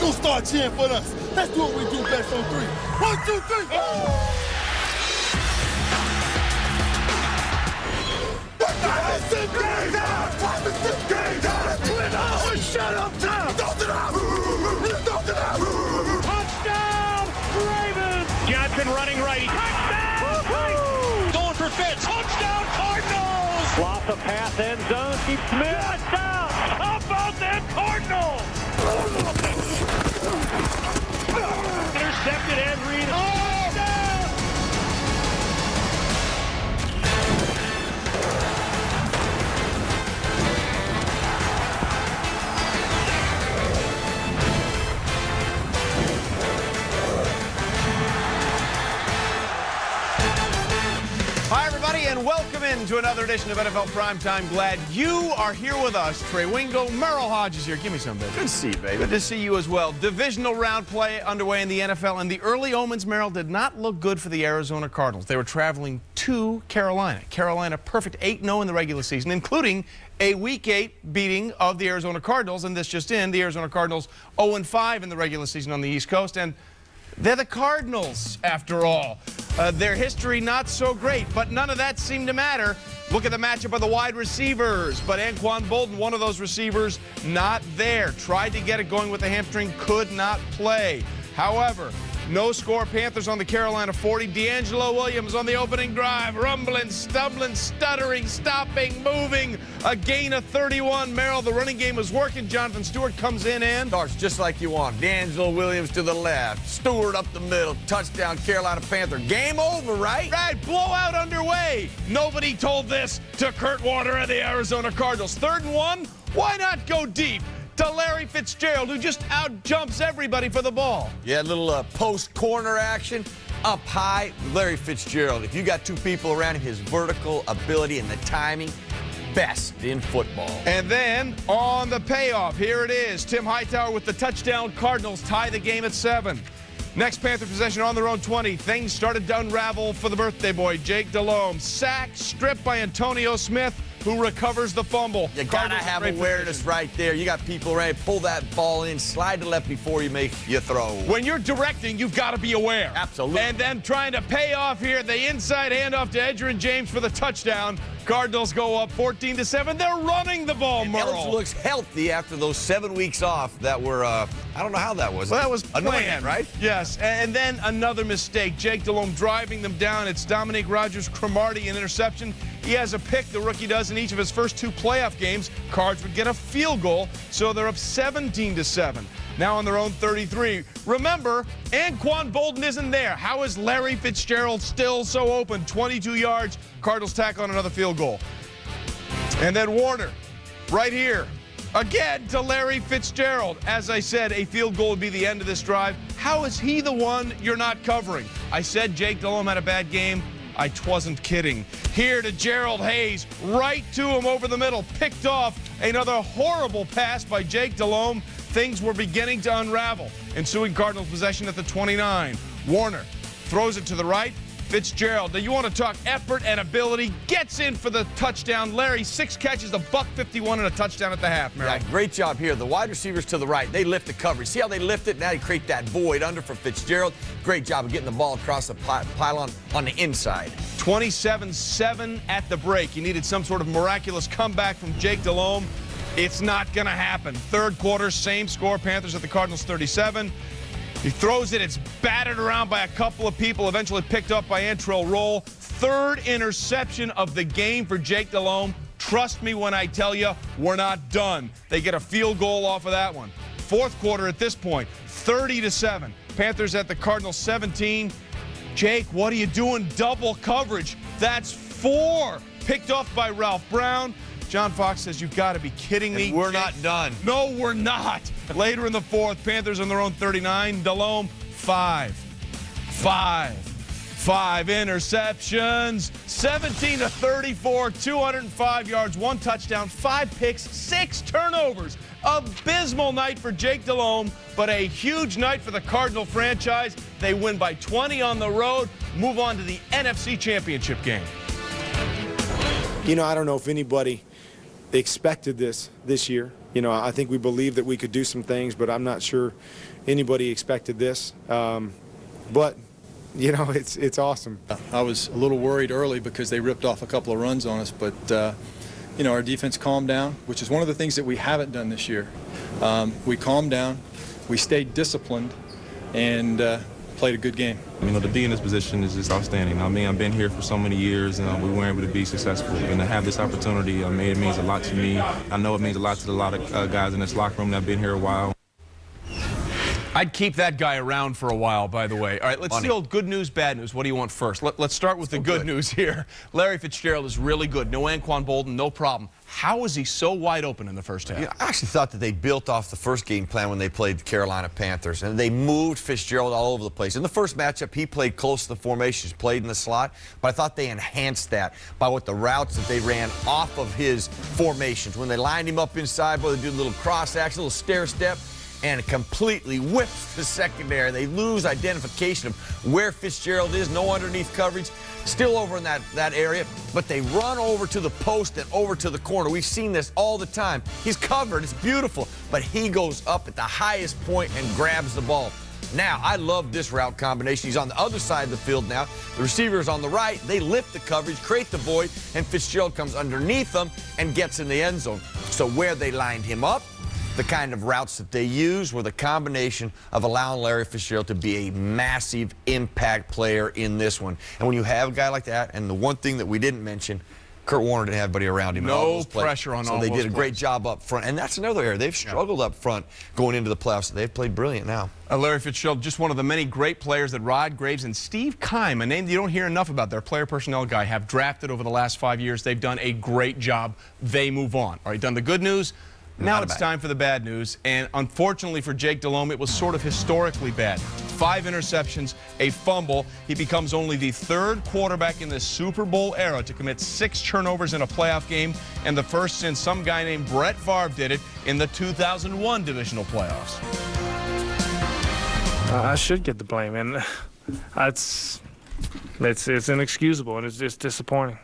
gonna start cheering for us. Let's do what we do best on 3. 1, 2, 3. Shut up, Tom! Touchdown, Ravens! Johnson running righty. Touchdown! Going for Fitz. Touchdown, Cardinals! Loss of pass, end zone. Keep Smith. Touchdown! How about that, Cardinals? Intercepted and Reed. Hi, everybody, and welcome into another edition of NFL Primetime. Glad you are here with us. Trey, Wingo, Merrill, Hoge is here. Give me some, baby. Good to see you, baby. Good to see you as well. Divisional round play underway in the NFL, and the early omens, Merrill, did not look good for the Arizona Cardinals. They were traveling to Carolina. Carolina perfect 8-0 in the regular season, including a Week 8 beating of the Arizona Cardinals, and this just in, the Arizona Cardinals 0-5 in the regular season on the East Coast, and they're the Cardinals, after all. Their history not so great, but none of that seemed to matter. Look at the matchup of the wide receivers, but Anquan Bolden, one of those receivers, not there. Tried to get it going with the hamstring, could not play. However, no score, Panthers on the Carolina 40. D'Angelo Williams on the opening drive, rumbling, stumbling, stuttering, stopping, moving. A gain of 31. Merrill, the running game was working. Jonathan Stewart comes in and Starts just like you want. D'Angelo Williams to the left. Stewart up the middle. Touchdown, Carolina Panther. Game over, right? right, blowout underway. Nobody told this to Kurt Warner and the Arizona Cardinals. 3rd and 1, why not go deep to Larry Fitzgerald, who just out-jumps everybody for the ball? Yeah, a little post-corner action. Up high, Larry Fitzgerald. If you got two people around him, his vertical ability and the timing, best in football. And then on the payoff, here it is. Tim Hightower with the touchdown. Cardinals tie the game at 7. Next Panther possession on their own 20. Things started to unravel for the birthday boy, Jake Delhomme. Sacked, stripped by Antonio Smith, who recovers the fumble. You gotta have awareness right there. You got people ready to pull that ball in, slide to left before you make your throw. When you're directing, you've got to be aware. Absolutely. And then trying to pay off here, the inside handoff to Edgerrin James for the touchdown. Cardinals go up 14-7. They're running the ball, Merrill. Ellis looks healthy after those 7 weeks off that were, I don't know how that was. Well, that was annoying, planned, right? Yes, and then another mistake. Jake Delhomme driving them down. It's Dominique Rodgers-Cromartie, an interception. He has a pick, the rookie does, in each of his first 2 playoff games. Cards would get a field goal, so they're up 17-7. Now on their own 33. Remember, Anquan Bolden isn't there. How is Larry Fitzgerald still so open? 22 yards. Cardinals tack on another field goal. And then Warner, right here. Again to Larry Fitzgerald. As I said, a field goal would be the end of this drive. How is he the one you're not covering? I said Jake Delhomme had a bad game. I wasn't kidding. Here to Gerald Hayes, right to him over the middle. Picked off another horrible pass by Jake Delhomme. Things were beginning to unravel. Ensuing Cardinals possession at the 29. Warner throws it to the right. Fitzgerald, now you want to talk effort and ability, gets in for the touchdown. Larry, 6 catches, a $151 and a touchdown at the half, Merrill. Yeah, great job here. The wide receivers to the right, they lift the coverage. See how they lift it? Now they create that void under for Fitzgerald. Great job of getting the ball across the pylon on the inside. 27-7 at the break. You needed some sort of miraculous comeback from Jake Delhomme. It's not going to happen. 3rd quarter, same score. Panthers at the Cardinals 37. He throws it. It's battered around by a couple of people, eventually picked up by Antrel Rolle. 3rd interception of the game for Jake Delhomme. Trust me when I tell you, we're not done. They get a field goal off of that one. 4th quarter at this point, 30-7. Panthers at the Cardinals 17. Jake, what are you doing? Double coverage. That's 4. Picked off by Ralph Brown. John Fox says, you've got to be kidding me. And we're not done. No, we're not. Later in the 4th, Panthers on their own 39. Delhomme, 5 interceptions. 17-34, 205 yards, 1 touchdown, 5 picks, 6 turnovers. Abysmal night for Jake Delhomme, but a huge night for the Cardinal franchise. They win by 20 on the road, move on to the NFC Championship game. You know, I don't know if anybody expected this year. You know, I think we believed that we could do some things, but I'm not sure anybody expected this. But, you know, it's awesome. I was a little worried early because they ripped off a couple of runs on us, but, you know, our defense calmed down, which is one of the things that we haven't done this year. We calmed down, we stayed disciplined, and played a good game. You know, to be in this position is just outstanding. I mean, I've been here for so many years, and we were able to be successful. And to have this opportunity, I mean, it means a lot to me. I know it means a lot to a lot of guys in this locker room that have been here a while. I'd keep that guy around for a while, by the way. All right, let's see old good news, bad news. What do you want first? Let's start with the good news here. Larry Fitzgerald is really good. No Anquan Bolden, no problem. How was he so wide open in the first half? Yeah, I actually thought that they built off the first game plan when they played the Carolina Panthers, and they moved Fitzgerald all over the place. In the first matchup, he played close to the formations, played in the slot, but I thought they enhanced that by what the routes that they ran off of his formations. When they lined him up inside, boy, they do a little cross action, a little stair step, and it completely whips the secondary. They lose identification of where Fitzgerald is, no underneath coverage, still over in that area, but they run over to the post and over to the corner. We've seen this all the time. He's covered, it's beautiful, but he goes up at the highest point and grabs the ball. Now, I love this route combination. He's on the other side of the field now. The receiver's on the right. They lift the coverage, create the void, and Fitzgerald comes underneath them and gets in the end zone. So where they lined him up, the kind of routes that they used were the combination of allowing Larry Fitzgerald to be a massive impact player in this one. And when you have a guy like that, and the one thing that we didn't mention, Kurt Warner didn't have anybody around him. No pressure on all those plays. So they did a great job up front. And that's another area. They've struggled up front going into the playoffs. They've played brilliant now. Larry Fitzgerald, just one of the many great players that Rod Graves and Steve Keim, a name you don't hear enough about, their player personnel guy, have drafted over the last 5 years. They've done a great job. They move on. All right, done the good news. Now it's time for the bad news, and unfortunately for Jake Delhomme, it was sort of historically bad. 5 interceptions, a fumble. He becomes only the 3rd quarterback in the Super Bowl era to commit 6 turnovers in a playoff game, and the first since some guy named Brett Favre did it in the 2001 divisional playoffs. I should get the blame, and it's inexcusable, and it's just disappointing.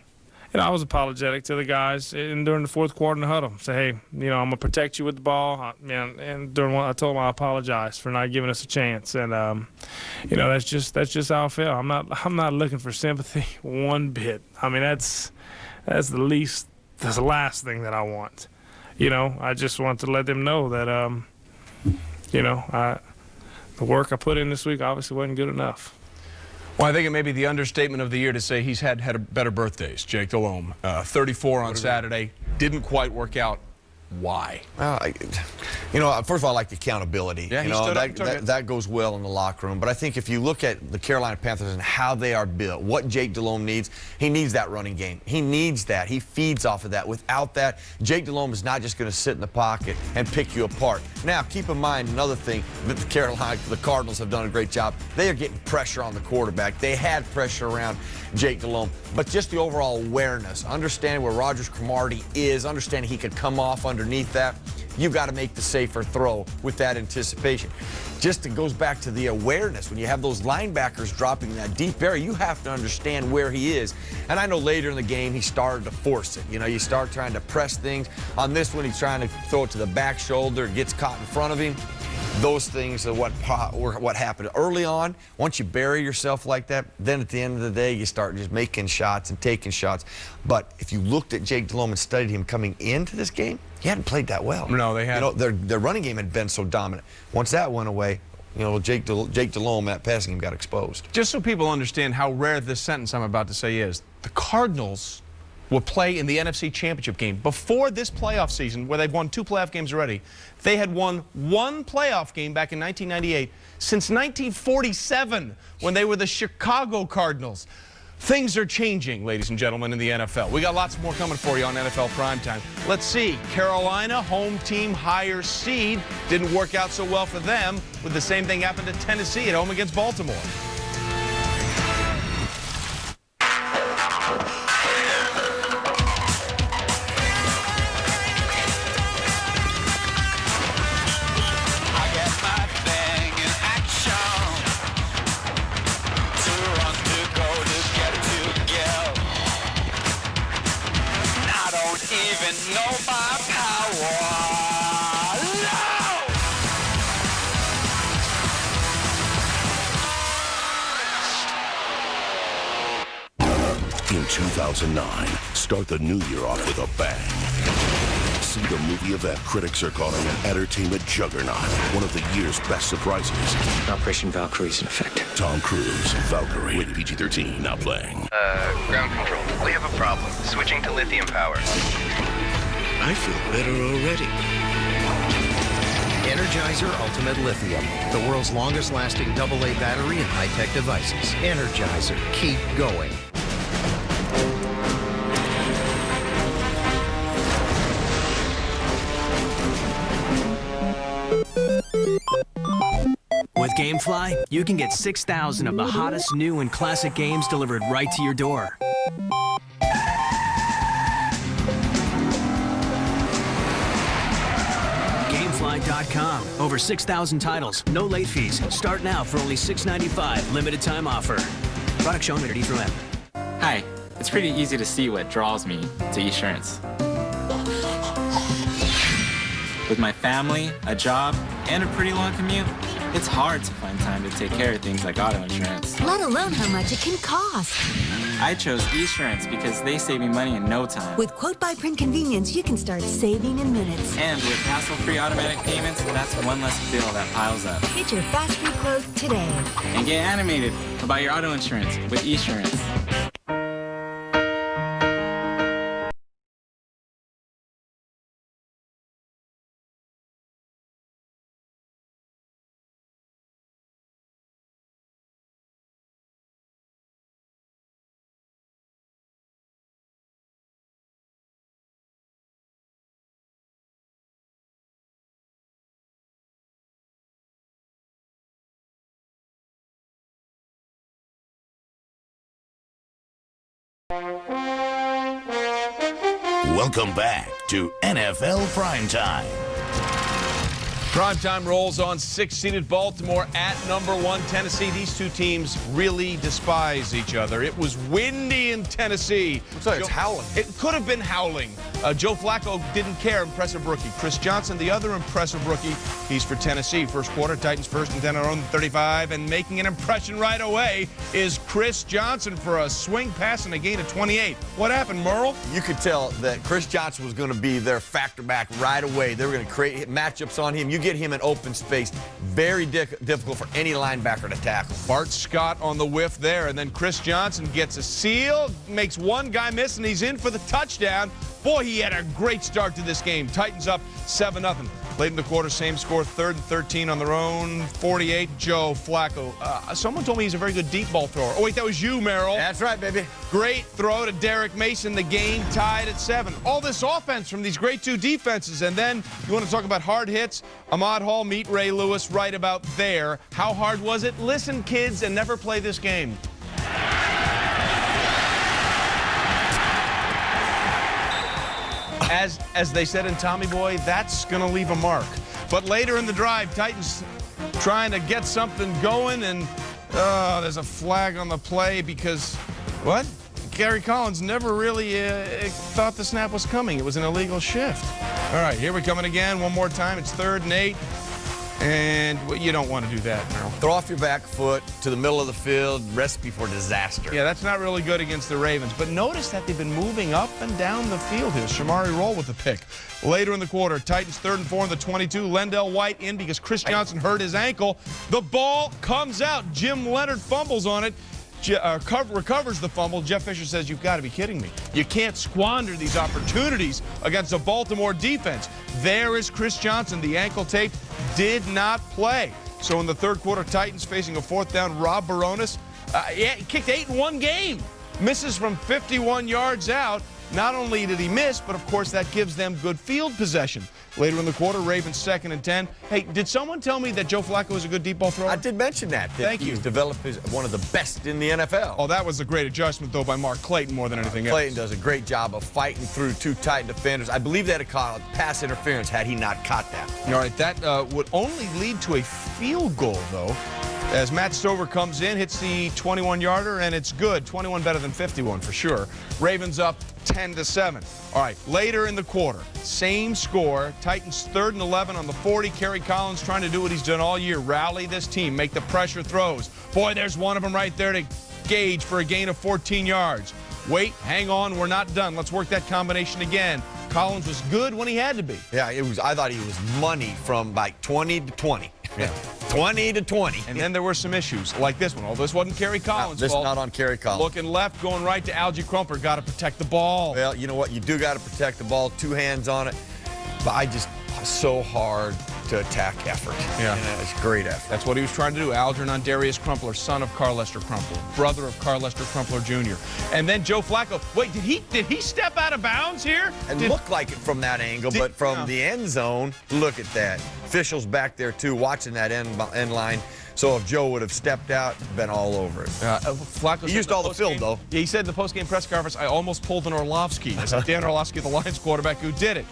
You know, I was apologetic to the guys during the 4th quarter in the huddle. Say, hey, you know, I'm gonna protect you with the ball. And during one, I told them I apologize for not giving us a chance. And you know, that's just how I feel. I'm not looking for sympathy one bit. I mean, that's the last thing that I want. You know, I just want to let them know that you know, the work I put in this week obviously wasn't good enough. Well, I think it may be the understatement of the year to say he's had better birthdays, Jake Delhomme. 34 on Saturday, didn't quite work out. Why? You know, first of all, I like the accountability. Yeah, you know, that goes well in the locker room. But I think if you look at the Carolina Panthers and how they are built, what Jake Delhomme needs, he needs that running game. He needs that. He feeds off of that. Without that, Jake Delhomme is not just going to sit in the pocket and pick you apart. Now, keep in mind another thing that the Cardinals have done a great job. They are getting pressure on the quarterback. They had pressure around Jake Delhomme. But just the overall awareness, understanding where Rodgers-Cromartie is, understanding he could come off underneath that, you've got to make the safer throw with that anticipation. Just it goes back to the awareness. When you have those linebackers dropping in that deep area, you have to understand where he is. And I know later in the game, he started to force it. You know, you start trying to press things. On this one, he's trying to throw it to the back shoulder, gets caught in front of him. Those things are what happened early on. Once you bury yourself like that, then at the end of the day, you start just making shots and taking shots. But if you looked at Jake Delhomme and studied him coming into this game, he hadn't played that well. No, they hadn't. You know, their running game had been so dominant. Once that went away, you know, Jake Delhomme, that passing game got exposed. Just so people understand how rare this sentence I'm about to say is, the Cardinals will play in the NFC Championship Game. Before this playoff season, where they've won 2 playoff games already, they had won 1 playoff game back in 1998 since 1947, when they were the Chicago Cardinals. Things are changing, ladies and gentlemen, in the NFL. We got lots more coming for you on NFL Primetime. Let's see. Carolina, home team, higher seed. Didn't work out so well for them. With the same thing happened to Tennessee at home against Baltimore. Even know my power. 2009. Start the new year off with a bang. See the movie event critics are calling an entertainment juggernaut. One of the year's best surprises. Operation Valkyrie's in effect. Tom Cruise, Valkyrie, rated PG-13, now playing. Ground control. We have a problem. Switching to lithium power. I feel better already. Energizer Ultimate Lithium, the world's longest lasting AA battery and high-tech devices. Energizer, keep going. With GameFly, you can get 6,000 of the hottest new and classic games delivered right to your door. GameFly.com. Over 6,000 titles, no late fees. Start now for only $6.95. Limited time offer. Product shown rated E through M. Hi, it's pretty easy to see what draws me to Esurance. With my family, a job, and a pretty long commute, it's hard to find time to take care of things like auto insurance. Let alone how much it can cost. I chose Esurance because they save me money in no time. With quote-by-print convenience, you can start saving in minutes. And with hassle-free automatic payments, that's one less bill that piles up. Get your fast-free quote today. And get animated about your auto insurance with Esurance. Welcome back to NFL Primetime. Primetime rolls on 6-seeded Baltimore at #1 Tennessee. These two teams really despise each other. It was windy in Tennessee. Looks like it's howling. It could have been howling. Joe Flacco didn't care. Impressive rookie. Chris Johnson, the other impressive rookie. He's for Tennessee. First quarter, Titans first and 10 on their own 35. And making an impression right away is Chris Johnson for a swing pass and a gain of 28. What happened, Merrill? You could tell that Chris Johnson was going to be their factor back right away. They were going to create matchups on him. You get him in open space, very difficult for any linebacker to tackle. Bart Scott on the whiff there, and then Chris Johnson gets a seal, makes one guy miss, and he's in for the touchdown. Boy, he had a great start to this game. Titans up 7-0. Late in the quarter, same score, 3rd and 13 on their own, 48, Joe Flacco. Someone told me he's a very good deep ball thrower. Oh, wait, that was you, Merrill. That's right, baby. Great throw to Derek Mason. The game tied at 7. All this offense from these great two defenses. And then you want to talk about hard hits? Ahmad Hall, meet Ray Lewis right about there. How hard was it? Listen, kids, and never play this game. As they said in Tommy Boy, that's going to leave a mark. But later in the drive, Titans trying to get something going, and there's a flag on the play because, what? Gary Collins never really thought the snap was coming. It was an illegal shift. All right, here we come again. One more time. It's 3rd and 8. And you don't want to do that, Merrill. Throw off your back foot to the middle of the field, recipe for disaster. Yeah, that's not really good against the Ravens. But notice that they've been moving up and down the field here. Antrel Rolle with the pick. Later in the quarter, Titans 3rd and 4 on the 22. Lendell White in because Chris Johnson hurt his ankle. The ball comes out. Jim Leonard fumbles on it. Recovers the fumble. Jeff Fisher says, you've got to be kidding me. You can't squander these opportunities against a Baltimore defense. There is Chris Johnson. The ankle tape did not play. So in the 3rd quarter, Titans facing a 4th down. Rob Baronis he kicked 8 in one game. Misses from 51 yards out. Not only did he miss, but of course that gives them good field possession. Later in the quarter, Ravens 2nd and 10. Hey, did someone tell me that Joe Flacco is a good deep ball thrower? I did mention that. Thank you. He's developed as one of the best in the NFL. Oh, that was a great adjustment, though, by Mark Clayton more than anything else. Clayton does a great job of fighting through 2 Titan defenders. I believe they'd have called pass interference had he not caught that. All right, that would only lead to a field goal, though, as Matt Stover comes in, hits the 21-yarder, and it's good. 21 better than 51 for sure. Ravens up 10-7. All right, later in the quarter, same score. Titans 3rd and 11 on the 40. Kerry Collins trying to do what he's done all year, rally this team, make the pressure throws. Boy, there's one of them right there to Gage for a gain of 14 yards. Wait, hang on, we're not done. Let's work that combination again. Collins was good when he had to be. Yeah, I thought he was money from like 20 to 20. Yeah. 20 to 20. And then there were some issues like this one. Oh, this wasn't Kerry Collins' This fault. not on Kerry Collins. Looking left, going right to Algie Crumpler. Got to protect the ball. Well, you know what? You do got to protect the ball. 2 hands on it. But so hard to attack effort. Yeah. It's great effort. That's what he was trying to do. Algernon Darius Crumpler, son of Carl Lester Crumpler, brother of Carl Lester Crumpler Jr. And then Joe Flacco. Wait, did he step out of bounds here? It looked like it from that angle, but from the end zone, look at that. Officials back there, too, watching that end line. So if Joe would have stepped out, been all over it. Flacco he used all the field, though. Yeah, he said in the post-game press conference, I almost pulled an Orlovsky. I said, Dan Orlovsky, the Lions quarterback who did it.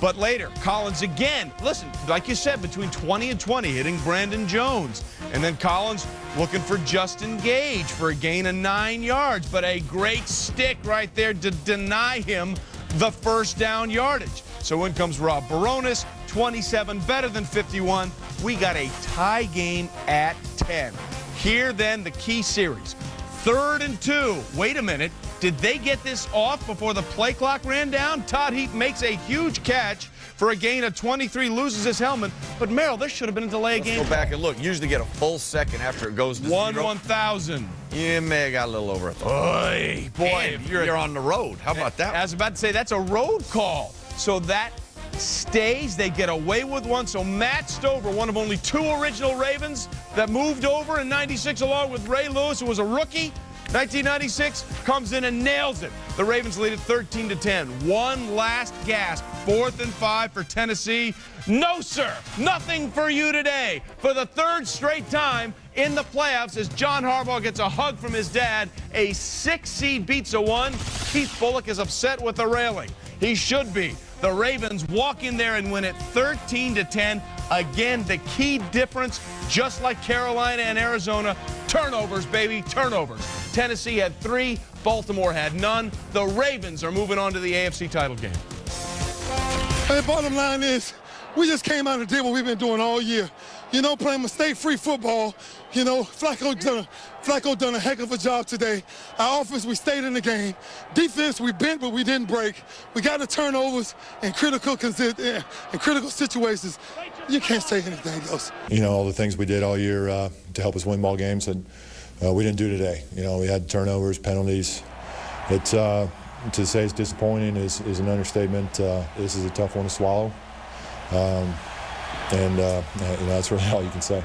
But later, Collins again, listen, like you said, between 20 and 20, hitting Brandon Jones. And then Collins looking for Justin Gage for a gain of 9 yards. But a great stick right there to deny him the first down yardage. So in comes Rob Baronis, 27 better than 51. We got a tie game at 10. Here then the key series. 3rd and 2. Wait a minute. Did they get this off before the play clock ran down? Todd Heap makes a huge catch for a gain of 23, loses his helmet. But Merrill, there should have been a delay of game. Go back and look. Usually get a full second after it goes to 1/1000. You may have got a little over it. Oy, boy, if you're on the road. How about that? I was about to say, that's a road call. So that stays. They get away with one. So Matt Stover, one of only 2 original Ravens that moved over in '96 along with Ray Lewis, who was a rookie. 1996 comes in and nails it. The Ravens lead it 13-10. One last gasp. 4th and 5 for Tennessee. No, sir. Nothing for you today. For the 3rd straight time in the playoffs as John Harbaugh gets a hug from his dad. A 6 seed beats a 1. Keith Bullock is upset with the railing. He should be. The Ravens walk in there and win it 13-10. Again, the key difference, just like Carolina and Arizona, turnovers, baby, turnovers. Tennessee had 3, Baltimore had none. The Ravens are moving on to the AFC title game. Hey, bottom line is, we just came out and did what we've been doing all year. You know, playing mistake-free football. You know, Flacco done a heck of a job today. Our offense, we stayed in the game. Defense, we bent, but we didn't break. We got the turnovers in critical situations. You can't say anything else. You know, all the things we did all year to help us win ball games, and we didn't do today. You know, we had turnovers, penalties. It's to say it's disappointing is an understatement. This is a tough one to swallow. You know, that's really all you can say.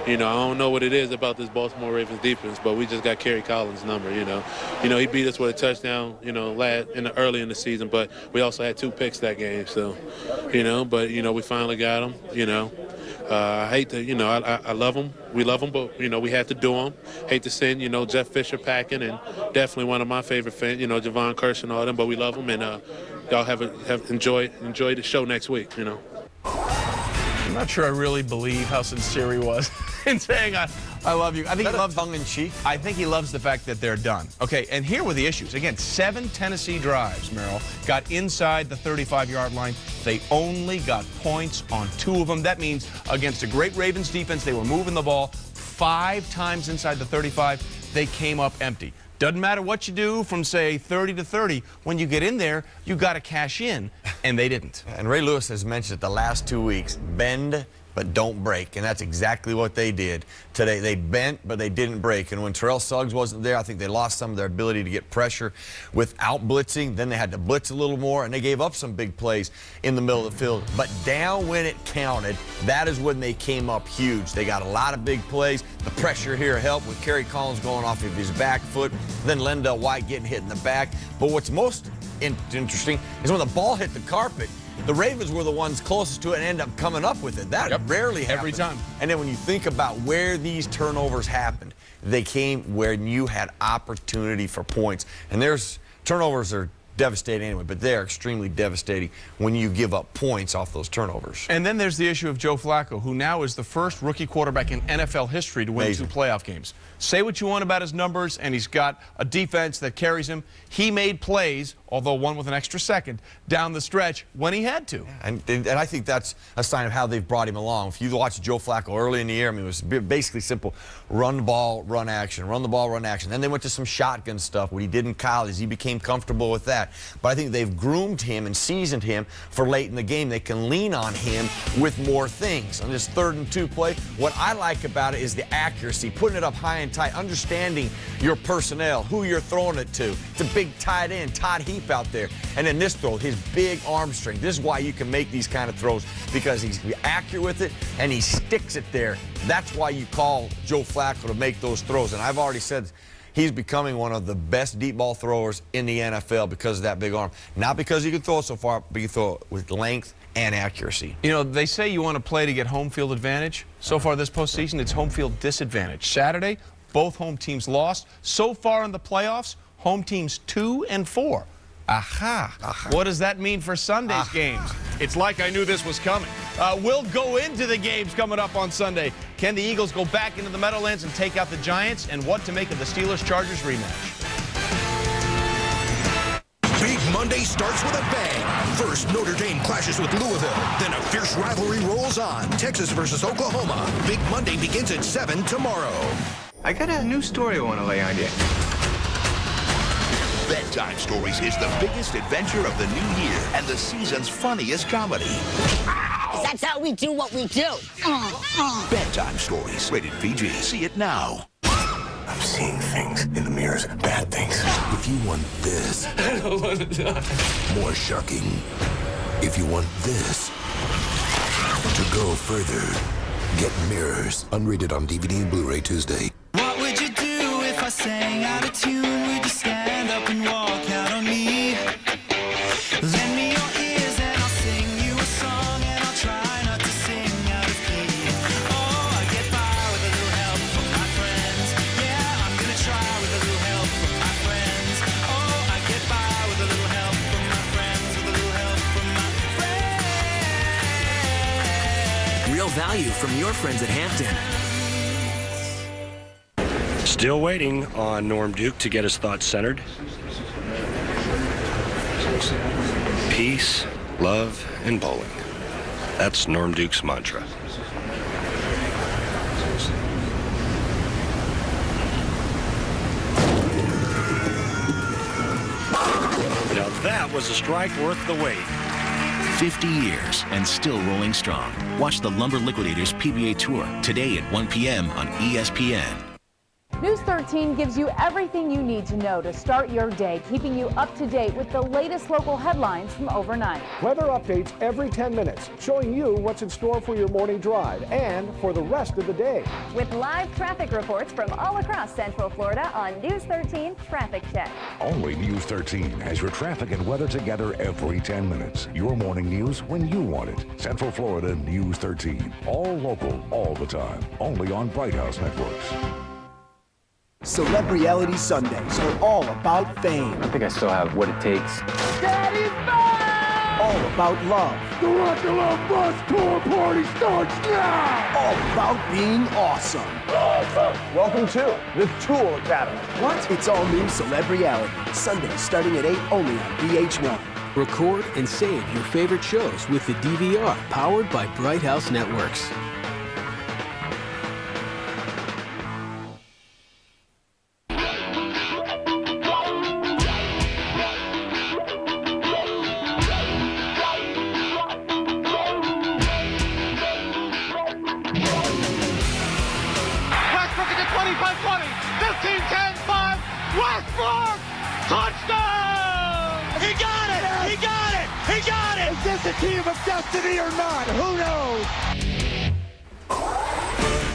You know, I don't know what it is about this Baltimore Ravens defense, but we just got Kerry Collins' number, you know. He beat us with a touchdown, you know, early in the season, but we also had 2 picks that game, so, we finally got him, you know. I hate to, I love him. We love him, but, we had to do him. Hate to send, Jeff Fisher packing, and definitely one of my favorite fans, Javon Kirsch and all them, but we love him, and y'all have enjoy the show next week, I'm not sure I really believe how sincere he was in saying I love you. I think he loves tongue-in-cheek. I think he loves the fact that they're done. Okay, and here were the issues. Again, 7 Tennessee drives, Merrill, got inside the 35-yard line. They only got points on 2 of them. That means against a great Ravens defense, they were moving the ball 5 times inside the 35. They came up empty. Doesn't matter what you do from, say, 30 to 30. When you get in there, you got to cash in, and they didn't. And Ray Lewis has mentioned it the last 2 weeks. Bend, but don't break. And that's exactly what they did today. They bent, but they didn't break. And when Terrell Suggs wasn't there, I think they lost some of their ability to get pressure without blitzing. Then they had to blitz a little more, and they gave up some big plays in the middle of the field. But down when it counted, that is when they came up huge. They got a lot of big plays. The pressure here helped with Kerry Collins going off of his back foot, then Lendell White getting hit in the back. But what's most interesting is when the ball hit the carpet, the Ravens were the ones closest to it and ended up coming up with it. That rarely happens. Every time. And then when you think about where these turnovers happened, they came where you had opportunity for points. And turnovers are devastating anyway, but they're extremely devastating when you give up points off those turnovers. And then there's the issue of Joe Flacco, who now is the first rookie quarterback in NFL history to win Amazing. 2 playoff games. Say what you want about his numbers, and he's got a defense that carries him. He made plays, although one with an extra second, down the stretch when he had to. And I think that's a sign of how they've brought him along. If you watch Joe Flacco early in the year, I mean, it was basically simple. Run the ball, run action. Run the ball, run action. Then they went to some shotgun stuff, what he did in college. He became comfortable with that. But I think they've groomed him and seasoned him for late in the game. They can lean on him with more things. On this 3rd and 2 play, what I like about it is the accuracy, putting it up high and tight, understanding your personnel, who you're throwing it to. It's a big tight end, Todd Heap out there. And then this throw, his big arm strength. This is why you can make these kind of throws, because he's accurate with it and he sticks it there. That's why you call Joe Flacco to make those throws. And I've already said he's becoming one of the best deep ball throwers in the NFL because of that big arm. Not because he can throw it so far, but he can throw it with length and accuracy. You know, they say you want to play to get home field advantage. So far this postseason, it's home field disadvantage. Saturday, both home teams lost. So far in the playoffs, home teams 2 and 4. Aha. What does that mean for Sunday's games? It's like I knew this was coming. We'll go into the games coming up on Sunday. Can the Eagles go back into the Meadowlands and take out the Giants? And what to make of the Steelers-Chargers rematch? Big Monday starts with a bang. First, Notre Dame clashes with Louisville. Then a fierce rivalry rolls on. Texas versus Oklahoma. Big Monday begins at 7 tomorrow. I got a new story I want to lay on you. Bedtime Stories is the biggest adventure of the new year and the season's funniest comedy. That's how we do what we do. Bedtime Stories, rated PG. See it now. I'm seeing things in the mirrors, bad things. If you want this, I don't want to die. more shocking. If you want this, to go further, get Mirrors. Unrated on DVD and Blu-ray Tuesday. What would you do if I sang out of tune? Would you stand up and walk out on me? Lend me your ears and I'll sing you a song, and I'll try not to sing out of key. Oh, I get by with a little help from my friends. Yeah, I'm gonna try with a little help from my friends. Oh, I get by with a little help from my friends, with a little help from my friends. Real value from your friends at Hampton. Still waiting on Norm Duke to get his thoughts centered. Peace, love, and bowling. That's Norm Duke's mantra. Now that was a strike worth the wait. 50 years and still rolling strong. Watch the Lumber Liquidators PBA Tour today at 1 p.m. on ESPN. News 13 gives you everything you need to know to start your day, keeping you up to date with the latest local headlines from overnight. Weather updates every 10 minutes, showing you what's in store for your morning drive and for the rest of the day. With live traffic reports from all across Central Florida on News 13 Traffic Check. Only News 13 has your traffic and weather together every 10 minutes. Your morning news when you want it. Central Florida News 13. All local, all the time. Only on Bright House Networks. Celebrity Sundays are all about fame. I think I still have what it takes. Daddy's back! All about love. The Rock the Love Bus Tour Party starts now! All about being awesome. Welcome to the Tool Academy. What? It's all new Celebrity Sundays starting at 8 only on VH1. Record and save your favorite shows with the DVR powered by Bright House Networks. A team of destiny or not? Who knows?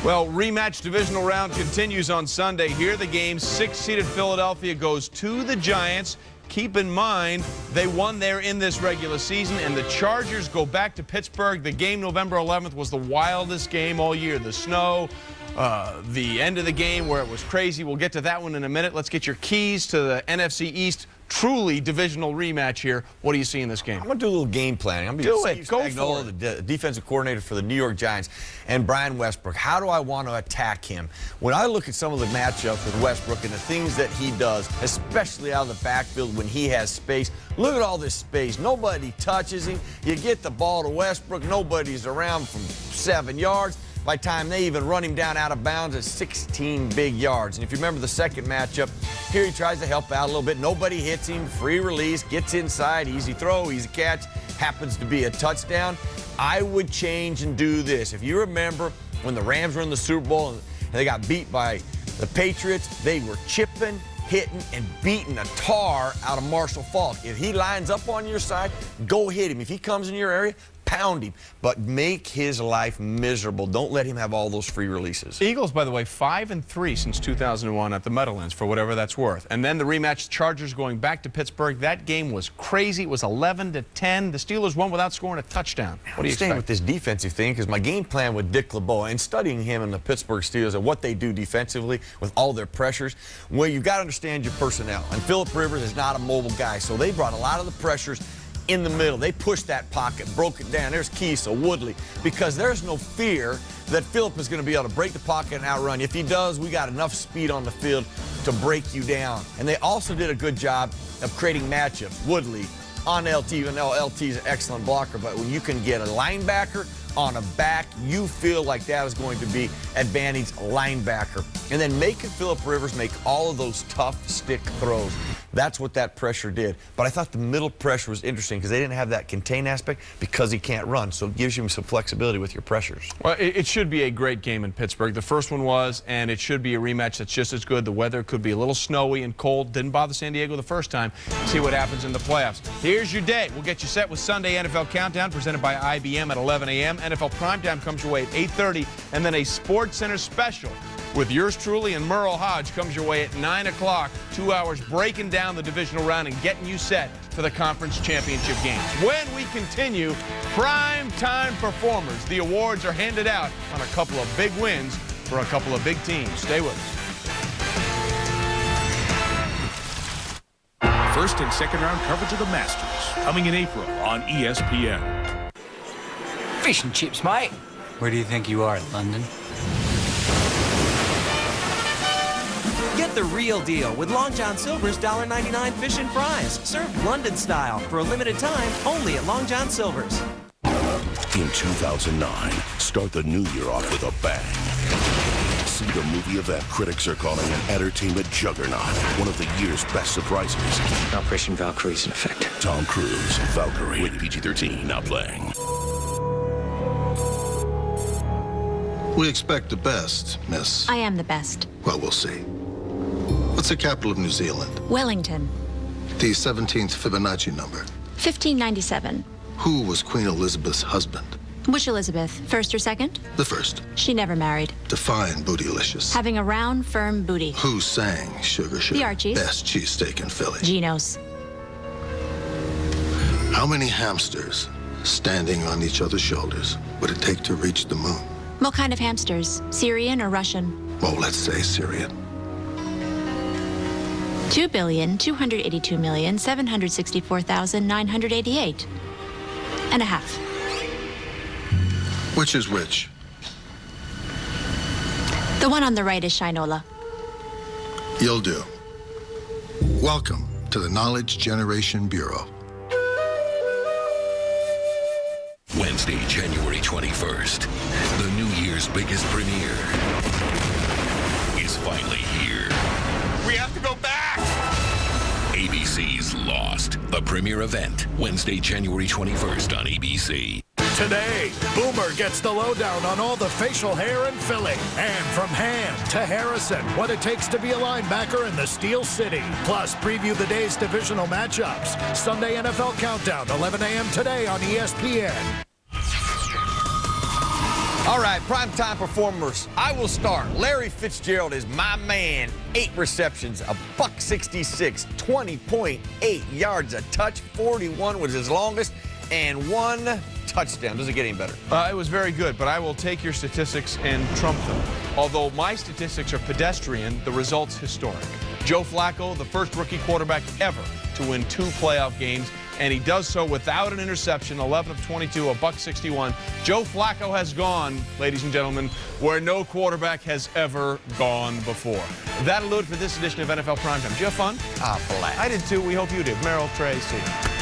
Well, rematch divisional round continues on Sunday. Here the game, 6-seeded Philadelphia goes to the Giants. Keep in mind, they won there in this regular season, and the Chargers go back to Pittsburgh. The game November 11th was the wildest game all year. The snow, the end of the game where it was crazy. We'll get to that one in a minute. Let's get your keys to the NFC East truly divisional rematch here. What do you see in this game? I'm going to do a little game planning. I'm going to be Steve Spagnuolo, the defensive coordinator for the New York Giants, and Brian Westbrook. How do I want to attack him? When I look at some of the matchups with Westbrook and the things that he does, especially out of the backfield when he has space, look at all this space. Nobody touches him. You get the ball to Westbrook. Nobody's around from 7 yards. By the time they even run him down out of bounds, it's 16 big yards. And if you remember the second matchup, here he tries to help out a little bit. Nobody hits him. Free release, gets inside, easy throw, easy catch. Happens to be a touchdown. I would change and do this. If you remember when the Rams were in the Super Bowl and they got beat by the Patriots, they were chipping, hitting, and beating a tar out of Marshall Faulk. If he lines up on your side, go hit him. If he comes in your area, pound him, but make his life miserable. Don't let him have all those free releases. Eagles, by the way, 5-3 since 2001 at the Meadowlands, for whatever that's worth. And then the rematch, Chargers going back to Pittsburgh. That game was crazy. It was 11-10. The Steelers won without scoring a touchdown. What do you staying expect? with this defensive thing because my game plan with Dick LeBeau and studying him and the Pittsburgh Steelers and what they do defensively with all their pressures, well, you've got to understand your personnel. And Phillip Rivers is not a mobile guy, so they brought a lot of the pressures in the middle. They pushed that pocket, broke it down. There's Keisa, Woodley, because there's no fear that Phillip is going to be able to break the pocket and outrun you. If he does, we got enough speed on the field to break you down. And they also did a good job of creating matchups. Woodley on LT, even though LT is an excellent blocker, but when you can get a linebacker on a back, you feel like that is going to be advantage linebacker. And then making Phillip Rivers make all of those tough stick throws. That's what that pressure did. But I thought the middle pressure was interesting because they didn't have that contain aspect because he can't run. So it gives you some flexibility with your pressures. Well, it should be a great game in Pittsburgh. The first one was, and it should be a rematch that's just as good. The weather could be a little snowy and cold. Didn't bother San Diego the first time. See what happens in the playoffs. Here's your day. We'll get you set with Sunday NFL Countdown presented by IBM at 11 a.m. NFL Primetime comes your way at 8:30. And then a Sports Center special with yours truly and Merrill Hoge comes your way at 9 o'clock. 2 hours breaking down the divisional round and getting you set for the conference championship games. When we continue, prime time performers. The awards are handed out on a couple of big wins for a couple of big teams. Stay with us. First and second round coverage of the Masters coming in April on ESPN. Fish and chips, mate. Where do you think you are, London? Get the real deal with Long John Silver's $1.99 fish and fries, served London style for a limited time only at Long John Silver's. In 2009, start the new year off with a bang. See the movie event critics are calling an entertainment juggernaut, one of the year's best surprises. Operation Valkyrie's in effect. Tom Cruise, Valkyrie, rated PG-13, now playing. We expect the best, miss. I am the best. Well, we'll see. What's the capital of New Zealand? Wellington. The 17th Fibonacci number. 1597. Who was Queen Elizabeth's husband? Which Elizabeth? First or second? The first. She never married. Define bootylicious. Having a round, firm booty. Who sang Sugar Sugar? The Archies. Best cheesesteak in Philly. Geno's. How many hamsters standing on each other's shoulders would it take to reach the moon? What kind of hamsters? Syrian or Russian? Well, let's say Syrian. 2,282,764,988 and a half. Which is which? The one on the right is Shinola. You'll do. Welcome to the Knowledge Generation Bureau. Wednesday, January 21st, the New Year's biggest premiere is finally here. We have to go back! ABC's Lost, the premiere event, Wednesday, January 21st on ABC. Today, Boomer gets the lowdown on all the facial hair in Philly. And from Ham to Harrison, what it takes to be a linebacker in the Steel City. Plus, preview the day's divisional matchups. Sunday NFL Countdown, 11 a.m. today on ESPN. All right, primetime performers. I will start. Larry Fitzgerald is my man. 8 receptions, a $166, 20.8 yards a touch. 41 was his longest, and 1 touchdown. Does it get any better? It was very good, but I will take your statistics and trump them. Although my statistics are pedestrian, the result's historic. Joe Flacco, the first rookie quarterback ever to win 2 playoff games, and he does so without an interception, 11 of 22, a $161. Joe Flacco has gone, ladies and gentlemen, where no quarterback has ever gone before. That'll do it for this edition of NFL Primetime. Did you have fun? Blast. I did too. We hope you did. Merrill, Trey, see you.